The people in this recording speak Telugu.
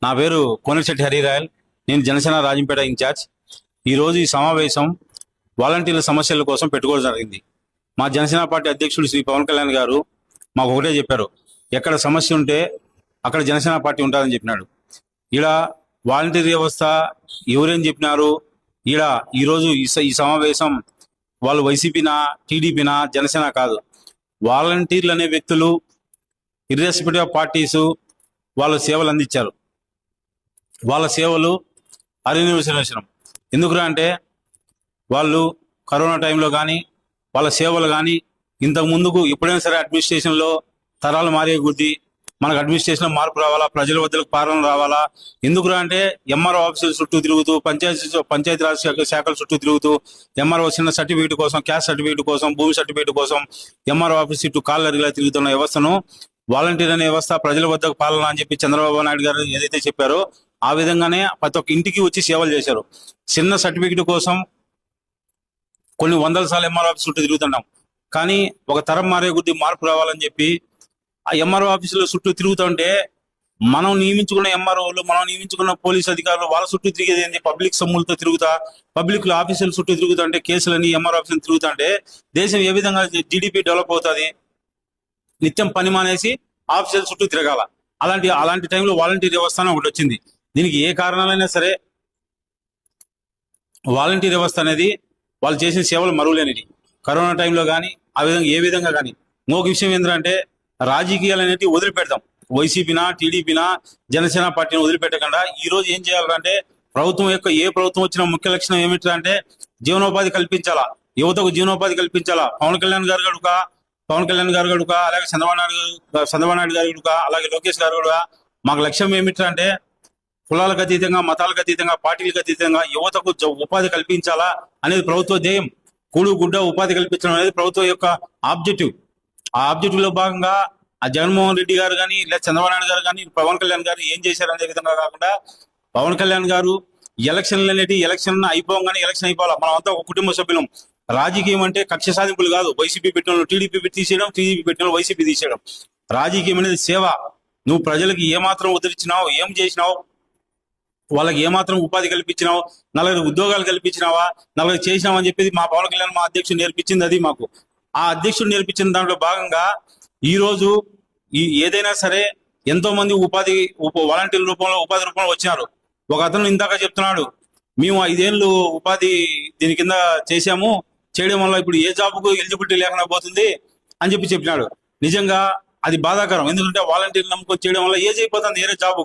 నా పేరు కోనశెట్టి హరిరాయల్. నేను జనసేన రాజంపేట ఇన్ఛార్జ్. ఈరోజు ఈ సమావేశం వాలంటీర్ల సమస్యల కోసం పెట్టుకోవడం జరిగింది. మా జనసేన పార్టీ అధ్యక్షుడు శ్రీ పవన్ కళ్యాణ్ గారు మాకు ఒకటే చెప్పారు, ఎక్కడ సమస్య ఉంటే అక్కడ జనసేన పార్టీ ఉంటుందని చెప్పినాడు. ఈడ వాలంటీర్ వ్యవస్థ ఎవరేం చెప్పినారు, ఈడ ఈరోజు ఈ సమావేశం వాళ్ళు వైసీపీనా టీడీపీనా జనసేన కాదు. వాలంటీర్లు అనే వ్యక్తులు ఇర్రెస్పెక్టివ్ ఆఫ్ పార్టీసు వాళ్ళు సేవలు అందించారు. వాళ్ళ సేవలు అనిర్వచనం. ఎందుకురా అంటే వాళ్ళు కరోనా టైంలో కానీ వాళ్ళ సేవలు కానీ ఇంతకు ముందుకు ఎప్పుడైనా సరే అడ్మినిస్ట్రేషన్లో తరాలు మారే కొద్దీ మనకు అడ్మినిస్ట్రేషన్లో మార్పు రావాలా, ప్రజల వద్దకు పాలన రావాలా. ఎందుకురా అంటే ఎంఆర్ఓ ఆఫీసుల చుట్టూ తిరుగుతూ పంచాయతీరాజ్ శాఖల చుట్టూ తిరుగుతూ ఎంఆర్ఓ చిన్న సర్టిఫికేట్ కోసం, క్యాస్ట్ సర్టిఫికేట్ కోసం, భూమి సర్టిఫికేట్ కోసం ఎంఆర్ఓ ఆఫీస్ చుట్టూ కాళ్ళు అరిగిలా తిరుగుతున్న వ్యవస్థను వాలంటీర్ అనే వ్యవస్థ ప్రజల వద్దకు పాలన అని చెప్పి చంద్రబాబు నాయుడు గారు ఏదైతే చెప్పారో ఆ విధంగానే ప్రతి ఒక్క ఇంటికి వచ్చి సేవలు చేశారు. చిన్న సర్టిఫికేట్ కోసం కొన్ని వందల సార్లు ఎంఆర్ఓ ఆఫీస్ చుట్టూ తిరుగుతున్నాం. కానీ ఒక తరం మారే కొద్దీ మార్పు రావాలని చెప్పి ఆ ఎంఆర్ఓ ఆఫీసులో చుట్టూ తిరుగుతుంటే మనం నియమించుకున్న ఎంఆర్ఓలు, మనం నియమించుకున్న పోలీసు అధికారులు వాళ్ళ చుట్టూ తిరిగేది ఏంటి, పబ్లిక్ సొమ్ములతో తిరుగుతా, పబ్లిక్ ఆఫీసుల చుట్టూ తిరుగుతుంటే, కేసులని ఎంఆర్ఓ ఆఫీసులు తిరుగుతుంటే దేశం ఏ విధంగా జీడిపి డెవలప్ అవుతుంది? నిత్యం పని మానేసి ఆఫీసుల చుట్టూ తిరగాల. అలాంటి టైంలో వాలంటీర్ వ్యవస్థ అని ఒకటి వచ్చింది. దీనికి ఏ కారణాలైనా సరే వాలంటీర్ వ్యవస్థ అనేది వాళ్ళు చేసిన సేవలు మరువలేనిది. కరోనా టైంలో కానీ ఆ విధంగా ఏ విధంగా కానీ. ఇంకొక విషయం ఏంటంటే రాజకీయాలు అనేవి వదిలిపెడతాం. వైసీపీనా టీడీపీనా జనసేన పార్టీని వదిలిపెట్టకుండా ఈ రోజు ఏం చేయాలంటే ప్రభుత్వం యొక్క ఏ ప్రభుత్వం వచ్చిన ముఖ్య లక్షణం ఏమిటంటే జీవనోపాధి కల్పించాలా, యువతకు జీవనోపాధి కల్పించాలా. పవన్ కళ్యాణ్ గారు గడుక అలాగే చంద్రబాబు నాయుడు గారు గడుక అలాగే లోకేష్ గారు కూడా మాకు లక్ష్యం ఏమిటంటే కులాలకు అతీతంగా, మతాలకు అతీతంగా, పార్టీలకు అతీతంగా యువతకు ఉపాధి కల్పించాలా అనేది ప్రభుత్వ ధ్యేయం. కూడు గుడ్డ ఉపాధి కల్పించడం అనేది ప్రభుత్వం యొక్క ఆబ్జెక్టివ్. ఆ ఆబ్జెక్టివ్ లో భాగంగా ఆ జగన్మోహన్ రెడ్డి గారు కానీ లేదా చంద్రబాబు నాయుడు గారు కానీ పవన్ కళ్యాణ్ గారు ఏం చేశారు అనే విధంగా కాకుండా పవన్ కళ్యాణ్ గారు ఎలక్షన్లు అనేవి ఎలక్షన్ అయిపోగానే ఎలక్షన్ అయిపోవాలా. మనం అంతా ఒక కుటుంబ సభ్యులం. రాజకీయం అంటే కక్ష సాధింపులు కాదు. వైసీపీ పెట్టిన టీడీపీ తీసేయడం, టీడీపీ పెట్టిన వైసీపీ తీసేయడం. రాజకీయం అనేది సేవ. నువ్వు ప్రజలకు ఏమాత్రం ఉద్ధరించినావు, ఏం చేసినావు, వాళ్ళకి ఏమాత్రం ఉపాధి కల్పించినావు, నలుగురు ఉద్యోగాలు కల్పించినావా, నలుగురు చేసినావు అని చెప్పేది మా పవన్ కళ్యాణ్ మా అధ్యక్షుడు నేర్పించింది. అది మాకు ఆ అధ్యక్షుడు నేర్పించిన దాంట్లో భాగంగా ఈ రోజు ఏదైనా సరే ఎంతో మంది వాలంటీర్ రూపంలో ఉపాధి రూపంలో వచ్చినారు. ఒక అతను ఇందాక చెప్తున్నాడు, మేము 5 ఏళ్ళు ఉపాధి దీని కింద చేశాము, చేయడం వల్ల ఇప్పుడు ఏ జాబుకు ఎలిజిబిలిటీ లేకుండా పోతుంది అని చెప్పినాడు. నిజంగా అది బాధాకరం. ఎందుకంటే వాలంటీర్ నమ్ముకొని చేయడం వల్ల ఏజ్ అయిపోతుంది వేరే జాబు.